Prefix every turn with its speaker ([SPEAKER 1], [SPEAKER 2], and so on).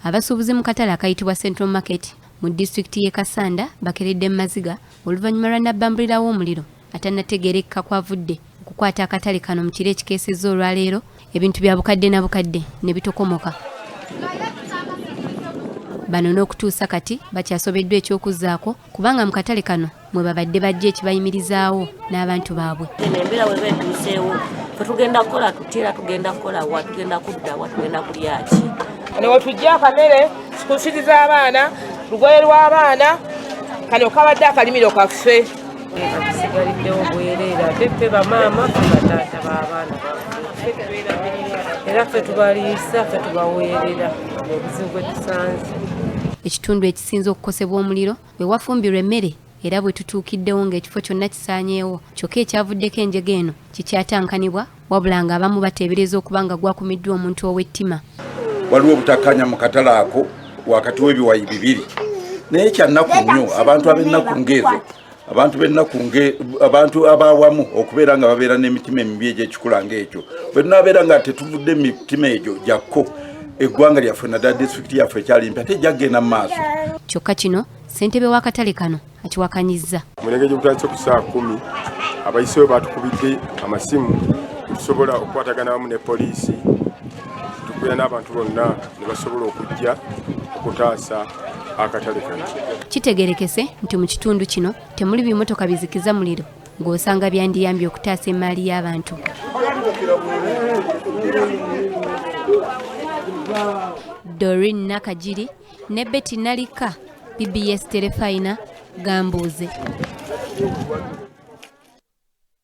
[SPEAKER 1] Abasuubuzi mu katale akayitibwa Central Market mu disitulikiti y'e Kassanda bakeredde mu maziga oluvannyuma lwa nnabbambulira w'omuliro atannategeerekeka kwavudde okukwata akatale kano mu kiro ekikeesezza olwaleero ebintu bya bukadde na bukadde ne bitokomoka. Bano n'okutuusa kati bakyasobeddwa eky'okuzzaako kubanga mu katale kano mwe babadde bajja ekibayimirizaawo n'abantu baabwe.
[SPEAKER 2] Embeera bwe beetuuseewo fe tugenda kukola tutira, tugenda kukola wa, tugenda kudda wa, tugenda kulya ki.
[SPEAKER 3] Kano wetujja akamere tukusiriza abaana lugoye lw'abaana kano kabadde akalimiro kaffe.
[SPEAKER 4] Tusigaliddewo bwereera ate ffe bamaama ffe bataata b'abaana era ffe tubaliisa ffe tubaweerera obuzibu bwe tusanze.
[SPEAKER 1] Ekitundu ekisinze okukosebwa omuliro bwe wafumbirwa emmere era bwe tutuukiddewo ng'ekifo kyonna kisaanyeewo kyokka ekyavuddeko enjega eno kikyatankanibwa wabula ng'abamu bateebereza okuba nga gwakumiddwa omuntu ow'ettima.
[SPEAKER 5] Waliwo obutakkaanya mu katale ako wakati w'ebiwayi bibiri naye kyannaku nnyo abantu ab'ennaku ng'ezo abantu abawamu okubeera nga babeera n'emitima emibi egy'ekikula ng'ekyo bwe tunaabeera nga tetuvudde emitima egyo gyakko eggwanga lyaffe naddala disitulikiti yaffe ekyali mpya tejjagenda mu maaso.
[SPEAKER 1] Kyokka kino ssentebe w'akatale kano akiwakanyizza.
[SPEAKER 6] Mulenge gye mutandise ku saa 10 abayisewo batukubidde amasimu tusobola okukwatagana wamu ne poliisi tukuira n'abantu bonna ne basobola okujja okutaasa akatale kano.
[SPEAKER 1] Kitegeerekese nti mu kitundu kino temuli bimotoka bizikiza muliro ng'osanga byandiyambye okutaasa emmaali y'abantu. Doreen Nakajiri ne Betty Nalika, BBS Telefina, Gambuuze.